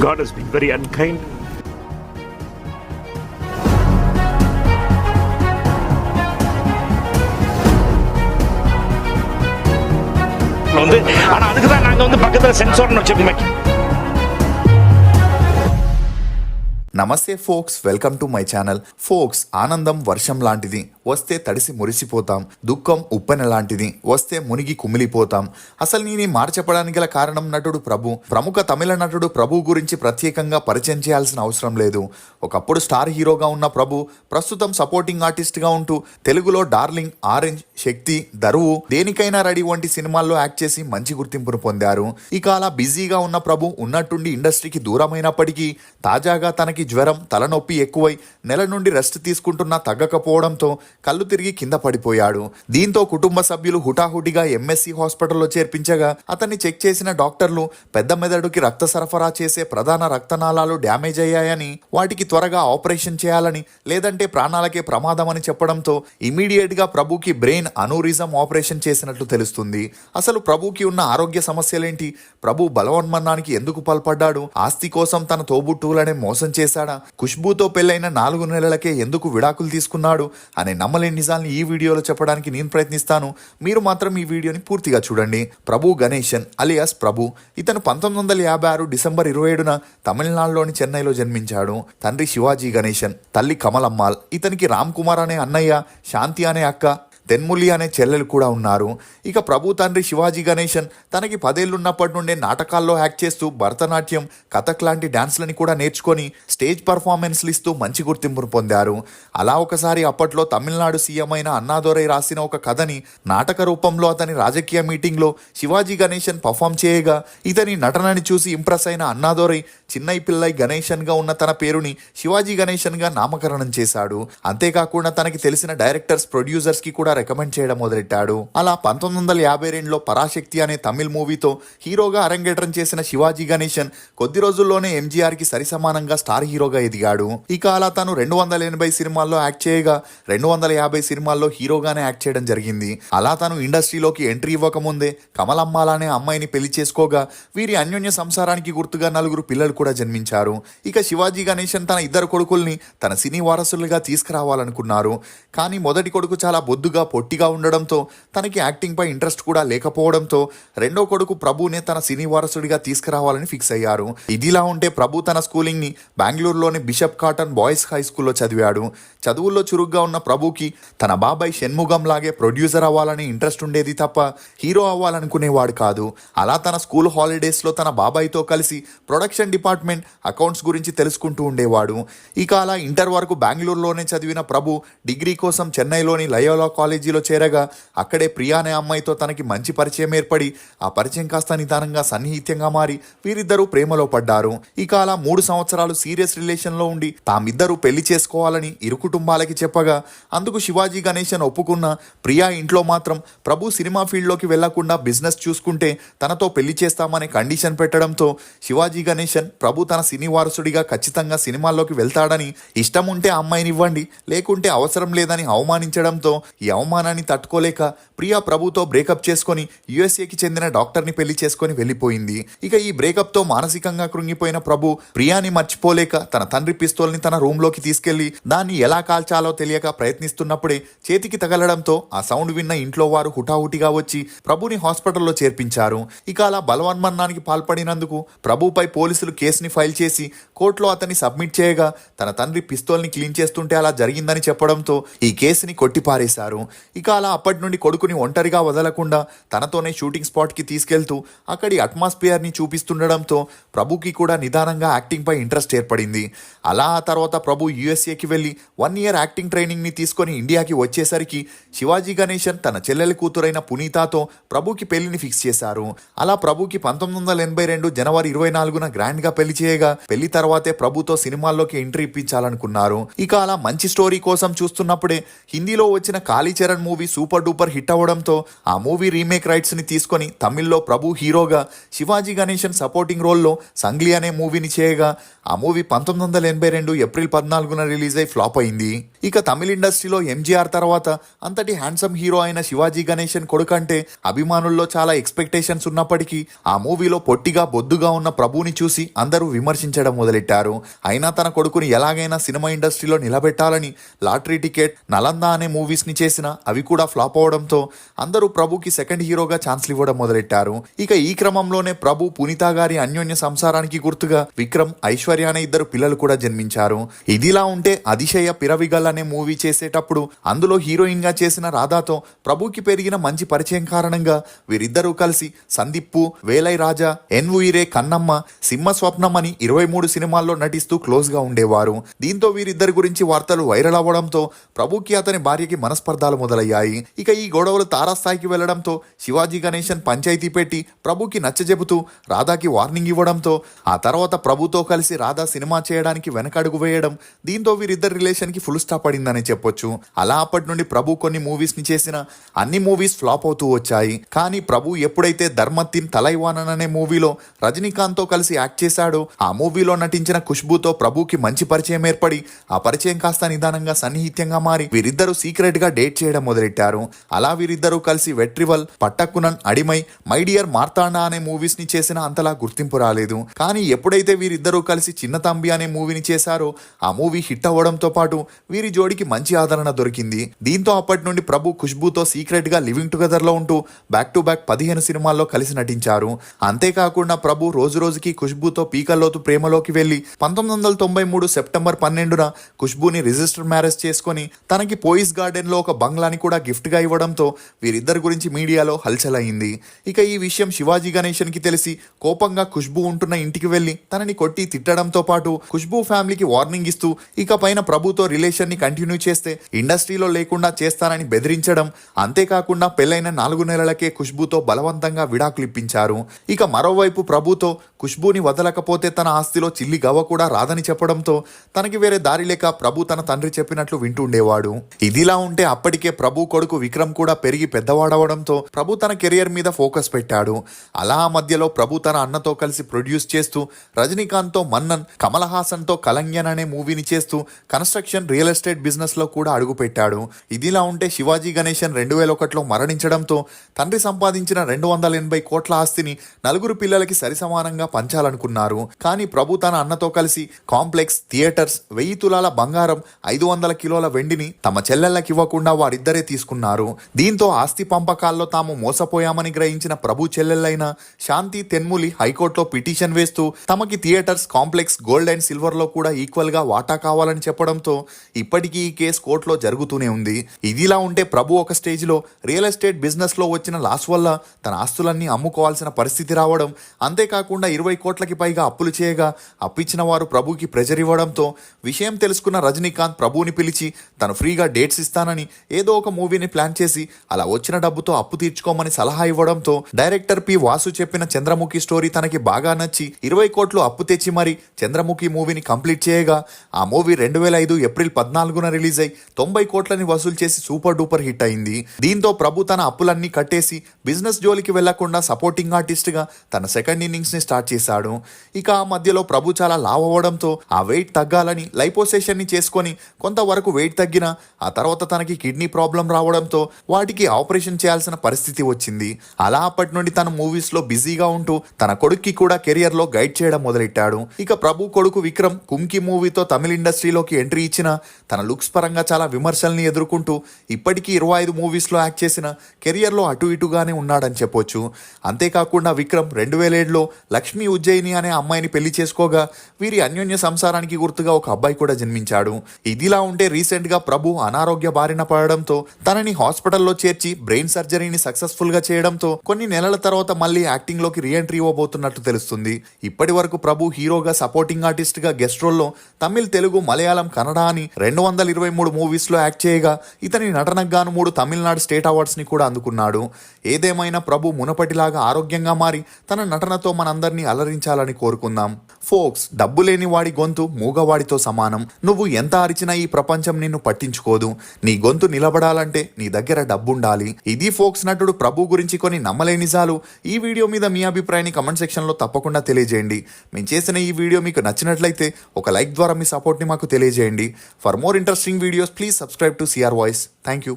God has been very unkind. ஆனா அதுக்கு தான் நாங்க பக்கத்துல சென்சார்னு வச்சிருக்கோம். నమస్తే folks, welcome to my channel. Folks, ఆనందం వర్షం లాంటిది, వస్తే తడిసి మురిసిపోతాం. దుఃఖం ఉప్పెన లాంటిది, వస్తే మునిగి కుమిలిపోతాం. అసలు నేను మాట చెప్పడానికి గల కారణం నటుడు ప్రభు. ప్రముఖ తమిళ నటుడు ప్రభు గురించి ప్రత్యేకంగా పరిచయం చేయాల్సిన అవసరం లేదు. ఒకప్పుడు స్టార్ హీరోగా ఉన్న ప్రభు ప్రస్తుతం సపోర్టింగ్ ఆర్టిస్ట్ గా ఉంటూ తెలుగులో డార్లింగ్, ఆరెంజ్, శక్తి, దరువు, దేనికైనా రెడీ వంటి సినిమాల్లో యాక్ట్ చేసి మంచి గుర్తింపును పొందారు. ఇక అలా బిజీగా ఉన్న ప్రభు ఉన్నట్టుండి ఇండస్ట్రీకి దూరమైనప్పటికీ తాజాగా తనకి జ్వరం, తలనొప్పి ఎక్కువై నెల నుండి రెస్ట్ తీసుకుంటున్నా తగ్గకపోవడంతో కళ్ళు తిరిగి కింద పడిపోయాడు. దీంతో కుటుంబ సభ్యులు హుటాహుటిగా ఎంఎస్సి హాస్పిటల్లో చేర్పించగా అతన్ని చెక్ చేసిన డాక్టర్లు పెద్ద మెదడుకి రక్త సరఫరా చేసే ప్రధాన రక్తనాళాలు డ్యామేజ్ అయ్యాయని, వాటికి త్వరగా ఆపరేషన్ చేయాలని, లేదంటే ప్రాణాలకే ప్రమాదం అని చెప్పడంతో ఇమీడియట్ గా ప్రభుకి బ్రెయిన్ అనూరిజం ఆపరేషన్ చేసినట్లు తెలుస్తుంది. అసలు ప్రభుకి ఉన్న ఆరోగ్య సమస్యలేంటి? ప్రభు బలవన్మరణానికి ఎందుకు పాల్పడ్డాడు? ఆస్తి కోసం తన తోబుట్టువులనే మోసం చేశాడా? ఖుష్బూతో పెళ్లైన 4 నెలలకే ఎందుకు విడాకులు తీసుకున్నాడు అనే నమ్మలేని నిజాల్ని ఈ వీడియోలో చెప్పడానికి నేను ప్రయత్నిస్తాను. మీరు మాత్రం ఈ వీడియోని పూర్తిగా చూడండి. ప్రభు గణేశన్ అలియాస్ ప్రభు. ఇతను 1956 డిసెంబర్ 27న తమిళనాడులోని చెన్నైలో జన్మించాడు. తండ్రి శివాజీ గణేశన్, తల్లి కమలమ్మాల్. ఇతనికి రామ్ కుమార్ అనే అన్నయ్య, శాంతి అనే అక్క, తెన్ములి అనే చెల్లెలు కూడా ఉన్నారు. ఇక ప్రభు తండ్రి శివాజీ గణేశన్ తనకి 10 ఏళ్లున్నప్పటి నుండే నాటకాల్లో యాక్ట్ చేస్తూ భరతనాట్యం, కథక్ లాంటి డాన్స్లని కూడా నేర్చుకొని స్టేజ్ పర్ఫార్మెన్స్లు ఇస్తూ మంచి గుర్తింపును పొందారు. అలా ఒకసారి అప్పట్లో తమిళనాడు సీఎం అయిన అన్నాదొరై రాసిన ఒక కథని నాటక రూపంలో అతని రాజకీయ మీటింగ్లో శివాజీ గణేశన్ పర్ఫామ్ చేయగా ఇతని నటనని చూసి ఇంప్రెస్ అయిన అన్నాదొరై చిన్నై పిల్లై గణేశన్ గా ఉన్న తన పేరుని శివాజీ గణేశన్ గా నామకరణం చేశాడు. అంతేకాకుండా తనకి తెలిసిన డైరెక్టర్స్, ప్రొడ్యూసర్స్ కి కూడా రికమెండ్ చేయడం మొదలెట్టాడు. అలా 1952లో పరాశక్తి అనే తమిళ్ మూవీతో హీరోగా అరంగేట్రం చేసిన శివాజీ గణేశన్ కొద్ది రోజుల్లోనే ఎంజీఆర్ కి సరిసమానంగా స్టార్ హీరోగా ఎదిగాడు. ఇక అలా తను 280 సినిమాల్లో యాక్ట్ చేయగా 250 సినిమాల్లో హీరోగానే యాక్ట్ చేయడం జరిగింది. అలా తను ఇండస్ట్రీలోకి ఎంట్రీ ఇవ్వకముందే కమలమ్మాల్ అనే అమ్మాయిని పెళ్లి చేసుకోగా వీరి అన్యోన్య సంసారానికి గుర్తుగా 4 పిల్లలు కూడా జన్మించారు. ఇక శివాజీ గణేశన్ తన 2 కొడుకుల్ని తన సినీ వారసులుగా తీసుకురావాలనుకున్నారు. కానీ మొదటి కొడుకు చాలా బొద్దుగా, పొట్టిగా ఉండడంతో తనకి యాక్టింగ్ పై ఇంట్రెస్ట్ కూడా లేకపోవడంతో రెండో కొడుకు ప్రభునే తన సినీ వారసుడిగా తీసుకురావాలని ఫిక్స్ అయ్యారు. ఇదిలా ఉంటే ప్రభు తన స్కూలింగ్ ని బెంగళూరులోని బిషప్ కాటన్ బాయ్స్ హై స్కూల్లో చదివాడు. చదువుల్లో చురుగ్గా ఉన్న ప్రభుకి తన బాబాయ్ షణ్ముగం లాగే ప్రొడ్యూసర్ అవ్వాలని ఇంట్రెస్ట్ ఉండేది తప్ప హీరో అవ్వాలనుకునేవాడు కాదు. అలా తన స్కూల్ హాలిడేస్ లో తన బాబాయ్తో కలిసి ప్రొడక్షన్ డిపార్ట్మెంట్, అకౌంట్స్ గురించి తెలుసుకుంటూ ఉండేవాడు. ఇక అలా ఇంటర్ వరకు బెంగళూరులోనే చదివిన ప్రభు డిగ్రీ కోసం చెన్నైలోని లయోలా కాలేజీలో చేరగా అక్కడే ప్రియా అనే అమ్మాయితో తనకి మంచి పరిచయం ఏర్పడి ఆ పరిచయం కాస్త నిదానంగా సన్నిహిత్యంగా మారి వీరిద్దరూ ప్రేమలో పడ్డారు. ఇక అలా 3 సంవత్సరాలు సీరియస్ రిలేషన్ లో ఉండి తామిద్దరూ పెళ్లి చేసుకోవాలని ఇరు కుటుంబాలకి చెప్పగా అందుకు శివాజీ గణేశన్ ఒప్పుకున్న ప్రియా ఇంట్లో మాత్రం ప్రభు సినిమా ఫీల్డ్ లోకి వెళ్లకుండా బిజినెస్ చూసుకుంటే తనతో పెళ్లి చేస్తామనే కండిషన్ పెట్టడంతో శివాజీ గణేశన్ ప్రభు తన సినీ వారసుడిగా ఖచ్చితంగా సినిమాల్లోకి వెళ్తాడని, ఇష్టం ఉంటే అమ్మాయిని ఇవ్వండి, లేకుంటే అవసరం లేదని అవమానించడంతో ఈ అవమానాన్ని తట్టుకోలేక ప్రియా ప్రభుతో బ్రేకప్ చేసుకొని యుఎస్ఏకి చెందిన డాక్టర్ని పెళ్లి చేసుకొని వెళ్ళిపోయింది. ఇక ఈ బ్రేకప్ తో మానసికంగా కృంగిపోయిన ప్రభు ప్రియాని మర్చిపోలేక తన తండ్రి పిస్తోల్ని తన రూమ్ లోకి తీసుకెళ్లి దాన్ని ఎలా కాల్చాలో తెలియక ప్రయత్నిస్తున్నప్పుడే చేతికి తగలడంతో ఆ సౌండ్ విన్న ఇంట్లో వారు హుటాహుటిగా వచ్చి ప్రభుని హాస్పిటల్లో చేర్పించారు. ఇక అలా బలవన్మరణానికి పాల్పడినందుకు ప్రభుపై పోలీసులు కేసుని ఫైల్ చేసి కోర్టులో అతన్ని సబ్మిట్ చేయగా తన తండ్రి పిస్తోల్ని క్లీన్ చేస్తుంటే అలా జరిగిందని చెప్పడంతో ఈ కేసుని కొట్టిపారేశారు. ఇక అలా అప్పటి నుండి కొడుకుని ఒంటరిగా వదలకుండా తనతోనే షూటింగ్ స్పాట్ కి తీసుకెళ్తూ అక్కడి అట్మాస్ఫియర్ ని చూపిస్తుండడంతో ప్రభుకి కూడా నిదానంగా యాక్టింగ్ పై ఇంట్రెస్ట్ ఏర్పడింది. అలా ఆ తర్వాత ప్రభు యుఎస్ఏకి వెళ్లి 1 ఇయర్ యాక్టింగ్ ట్రైనింగ్ ని తీసుకొని ఇండియాకి వచ్చేసరికి శివాజీ గణేశన్ తన చెల్లెలి కూతురైన పునీతాతో ప్రభుకి పెళ్లిని ఫిక్స్ చేశారు. అలా ప్రభుకి 1982 జనవరి 24న గ్రాండ్ గా పెళ్లి చేయగా పెళ్లి తర్వాతే ప్రభుతో సినిమాల్లోకి ఎంట్రీ ఇప్పించాలనుకున్నారు. ఇక అలా మంచి స్టోరీ కోసం చూస్తున్నప్పుడే హిందీలో వచ్చిన Kali Charan movie super duper hit అవ్వడంతో ఆ మూవీ రీమేక్ రైట్స్ ని తీసుకొని తమిళ్లో ప్రభు హీరోగా, శివాజీ గణేశన్ సపోర్టింగ్ రోల్లో సంగ్లీ అనే మూవీని చేయగా ఆ మూవీ 1982 ఏప్రిల్ 14న రిలీజ్ అయి ఫ్లాప్ అయింది. ఇక తమిళ ఇండస్ట్రీలో ఎంజీఆర్ తర్వాత అంతటి హ్యాండ్సమ్ హీరో అయిన శివాజీ గణేశన్ కొడుకంటే అభిమానుల్లో చాలా ఎక్స్పెక్టేషన్స్ ఉన్నప్పటికీ ఆ మూవీలో పొట్టిగా బొద్దుగా ఉన్న ప్రభుని చూసి అందరూ విమర్శించడం మొదలెట్టారు. అయినా తన కొడుకుని ఎలాగైనా సినిమా ఇండస్ట్రీలో నిలబెట్టాలని లాటరీ టికెట్, నలంద అనే మూవీస్ ని చేసిన అవి కూడా ఫ్లాప్ అవడంతో అందరూ ప్రభుకి సెకండ్ హీరోగా ఛాన్స్లు ఇవ్వడం మొదలెట్టారు. ఇక ఈ క్రమంలోనే ప్రభు, పునీత గారి అన్యోన్య సంసారానికి గుర్తుగా విక్రమ్, ఐశ్వర్య అనే ఇద్దరు పిల్లలు కూడా జన్మించారు. ఇదిలా ఉంటే అతిశయ పిరవిగల్ అనే మూవీ చేసేటప్పుడు అందులో హీరోయిన్ గా చేసిన రాధాతో ప్రభుకి పెరిగిన మంచి పరిచయం కారణంగా వీరిద్దరూ కలిసి సందీప్పు, వేలై రాజా, ఎన్ ఉయిరే, కన్నమ్మ, సింహ స్వప్నం అని 23 సినిమాల్లో నటిస్తూ క్లోజ్ గా ఉండేవారు. దీంతో వీరిద్దరి గురించి వార్తలు వైరల్ అవ్వడంతో ప్రభుకి అతని భార్యకి మనస్పర్ధాలు మొదలయ్యాయి. ఇక ఈ గొడవలు తారాస్థాయికి వెళ్లడంతో శివాజీ గణేశన్ పంచాయతీ పెట్టి ప్రభుకి నచ్చజెబుతూ రాధాకి వార్నింగ్ ఇవ్వడంతో ఆ తర్వాత ప్రభుతో కలిసి రాధా సినిమా చేయడానికి వెనకడుగు వేయడం, దీంతో వీరిద్దరి రిలేషన్ కి ఫుల్ స్టాప్ పడిందని చెప్పొచ్చు. అలా అప్పటి నుండి ప్రభు కొన్ని మూవీస్ ని చేసిన అన్ని మూవీస్ ఫ్లాప్ అవుతూ వచ్చాయి. కానీ ప్రభు ఎప్పుడైతే ధర్మతిన్ తలైవానన్ అనే మూవీలో రజనీకాంత్ తో కలిసి యాక్ట్ చేశాడో ఆ మూవీలో నటించిన ఖుష్బూతో ప్రభుకి మంచి పరిచయం ఏర్పడి ఆ పరిచయం కాస్త నిదానంగా సన్నిహిత్యంగా మారి వీరిద్దరూ సీక్రెట్ గా డేట్ చేయడం మొదలెట్టారు. అలా వీరిద్దరూ కలిసి వెట్రివల్, పట్టక్కునన్, అడిమై, మై డియర్ మార్తాండా అనే మూవీస్ ని చేసిన అంతలా గుర్తింపు రాలేదు. కానీ ఎప్పుడైతే వీరిద్దరూ కలిసి చిన్న తంబి అనే మూవీని చేశారో ఆ మూవీ హిట్ అవ్వడంతో పాటు వీరి జోడికి మంచి ఆదరణ దొరికింది. దీంతో అప్పటి నుండి ప్రభు ఖుష్బూతో సీక్రెట్ గా లివింగ్ టుగెదర్ లో ఉంటూ బ్యాక్ టు బ్యాక్ 15 సినిమాల్లో కలిసి నటించారు. అంతేకాకుండా ప్రభు రోజు రోజుకి ఖుష్బూతో పీకల్లోతు ప్రేమలోకి వెళ్లి 1993 సెప్టెంబర్ 12న ఖుష్బూని రిజిస్టర్ మ్యారేజ్ చేసుకుని తనకి పోయిస్ గార్డెన్ లో ఒక బంగ్లాని కూడా గిఫ్ట్ గా ఇవ్వడంతో వీరిద్దరి గురించి మీడియాలో హల్చల్ అయింది. ఇక ఈ విషయం శివాజీ గణేశన్ కి తెలిసి కోపంగా ఖుష్బూ ఉంటున్న ఇంటికి వెళ్లి తనని కొట్టి తిట్టడంతో పాటు ఖుష్బూ ఫ్యామిలీకి వార్నింగ్ ఇస్తూ ఇక పైన ప్రభుతో రిలేషన్ ని కంటిన్యూ చేస్తే ఇండస్ట్రీలో లేకుండా చేస్తానని బెదిరించడం, అంతేకాకుండా పెళ్లైన 4 నెలలకే ఖుష్బూతో బలవంతంగా విడాకులు ఇప్పించారు. ఇక మరోవైపు ప్రభుతో ఖుష్బూని వదలకపోతే తన ఆస్తిలో చిల్లి గవ్వ కూడా రాదని చెప్పడంతో తనకి వేరే దారి లేక ప్రభు తన తండ్రి చెప్పినట్లు వింటుండేవాడు. ఇదిలా ఉంటే అప్పటికే ప్రభు కొడుకు విక్రమ్ కూడా పెరిగి పెద్దవాడవడంతో ప్రభు తన కెరియర్ మీద ఫోకస్ పెట్టాడు. అలా ఆ మధ్యలో ప్రభు తన అన్నతో కలిసి ప్రొడ్యూస్ చేస్తూ రజనీకాంత్ తో మన్నన్, కమల్ హాసన్ తో కలంగ్యన్ అనే మూవీని చేస్తూ కన్స్ట్రక్షన్, రియల్ ఎస్టేట్ బిజినెస్ లో కూడా అడుగుపెట్టాడు. ఇదిలా ఉంటే శివాజీ గణేశన్ 2001లో మరణించడంతో తండ్రి సంపాదించిన 280 కోట్ల ఆస్తిని 4 పిల్లలకి సరిసమానంగా పంచాలనుకున్నారు. కానీ ప్రభు తన అన్నతో కలిసి కాంప్లెక్స్, థియేటర్స్, 1000 తులాల బంగారం, 500 కిలోల వెండిని తమ చెల్లెళ్ళకి ఇవ్వకుండా వారిద్దరే తీసుకున్నారు. దీంతో ఆస్తి పంపకాల్లో తాము మోసపోయామని గ్రహించిన ప్రభు చెల్లెళ్ళైన శాంతి, తెన్ములి హైకోర్టులో పిటిషన్ వేస్తూ తమకి theatres, complex, gold and silver లో కూడా ఈక్వల్ గా వాటా కావాలని చెప్పడంతో ఇప్పటికీ ఈ కేసు కోర్టులో జరుగుతూనే ఉంది. ఇదిలా ఉంటే ప్రభు ఒక స్టేజ్ లో రియల్ ఎస్టేట్ బిజినెస్ లో వచ్చిన లాస్ వల్ల తన ఆస్తులన్నీ అమ్ముకోవాల్సిన పరిస్థితి రావడం, అంతేకాకుండా 20 కోట్లకి పైగా అప్పులు చేయగా అప్పిచ్చిన వారు ప్రభుకి ప్రెజర్ ఇవ్వడంతో విషయం తెలుసుకున్న రజనీకాంత్ ప్రభుని పిలిచి తను ఫ్రీగా డేట్స్ ఇస్తానని ఏదో ఒక మూవీని ప్లాన్ చేసి అలా వచ్చిన డబ్బుతో అప్పు తీర్చుకోమని సలహా ఇవ్వడంతో డైరెక్టర్ పి వాసు చెప్పిన చంద్రముఖి స్టోరీ తనకి బాగా నచ్చి 20 కోట్లు అప్పు తెచ్చి మరి చంద్రముఖి మూవీని కంప్లీట్ చేయగా ఆ మూవీ 2005 ఏప్రిల్ 14న రిలీజ్ అయి 90 కోట్లని వసూలు చేసి సూపర్ డూపర్ హిట్ అయింది. దీంతో ప్రభు తన అప్పులన్నీ కట్టేసి బిజినెస్ జోలికి వెళ్లకుండా సపోర్టింగ్ ఆర్టిస్ట్ గా తన సెకండ్ ఇన్నింగ్స్ ని స్టార్ట్ చేశాడు. ఇక ఆ మధ్యలో ప్రభు చాలా లావ్ అవ్వడంతో ఆ వెయిట్ తగ్గాలని లైపోసేషన్ ని చేసుకొని కొంతవరకు వెయిట్ తగ్గిన ఆ తర్వాత తనకి కిడ్నీ ప్రాబ్లం రావడంతో వాటికి ఆపరేషన్ చేయాల్సిన పరిస్థితి వచ్చింది. అలా అప్పటి నుండి తన మూవీస్ లో బిజీగా ఉంటూ తన కొడుక్కి కూడా కెరియర్ లో గైడ్ చేయడం మొదలెట్టాడు. ఇక ప్రభు కొడుకు విక్రమ్ కుంకి మూవీతో తమిళ ఇండస్ట్రీలోకి ఎంట్రీ ఇచ్చిన తన లుక్స్ పరంగా చాలా విమర్శల్ని ఎదుర్కొంటూ ఇప్పటికీ 25 మూవీస్ లో యాక్ట్ చేసిన కెరియర్ లో అటు ఇటుగానే ఉన్నాడని చెప్పొచ్చు. అంతేకాకుండా విక్రమ్ 2007లో లక్ష్మీ ఉజ్జయిని అనే అమ్మాయిని పెళ్లి చేసుకోగా వీరి అన్యోన్య సంసారానికి గుర్తుగా ఒక అబ్బాయి కూడా జన్మించాడు. ఇదిలా ఉంటే రీసెంట్ గా ప్రభు అనారోగ్య బారిన పడడంతో తనని హాస్పిటల్లో చేర్చి బ్రెయిన్ సర్జరీని సక్సెస్ఫుల్ గా చేయడంతో కొన్ని నెలల తర్వాత మళ్ళీ యాక్టింగ్ లోకి రీఎంట్రీ ఇవ్వబోతున్నట్టు తెలుస్తుంది. ఇప్పటి వరకు ప్రభు హీరోగా, సపోర్టింగ్ ఆర్టిస్ట్ గా గెస్ట్ రోల్లో తమిళ్, తెలుగు, మలయాళం, కన్నడ అని 223 మూవీస్ లో యాక్ట్ చేయగా ఇతని నటనకు గాను 3 తమిళనాడు స్టేట్ అవార్డ్స్ ని కూడా అందుకున్నాడు. ఏదేమైనా ప్రభు మునపటిలాగా ఆరోగ్యంగా మారి తన నటనతో మనందరినీ అలరించాలని కోరుకుందాం. ఫోక్స్, డబ్బు లేని వాడి గొంతు మూగవాడితో సమానం. నువ్వు ఎంత అరిచినా ఈ ప్రపంచం నిన్ను పట్టించుకోదు. నీ గొంతు నిలబడాలంటే నీ దగ్గర డబ్బు ఉండాలి. ఇది ఫోక్స్ నటుడు ప్రభు గురించి కొన్ని నమ్మలేని నిజాలు. ఈ వీడియో మీద మీ అభిప్రాయాన్ని కమెంట్ సెక్షన్ లో తప్పకుండా తెలియజేయండి. మేము చేసిన ఈ వీడియో మీకు నచ్చినట్లయితే ఒక లైక్ ద్వారా మీ సపోర్ట్ ని మాకు తెలియజేయండి. For more interesting videos please subscribe to CR voice. Thank you.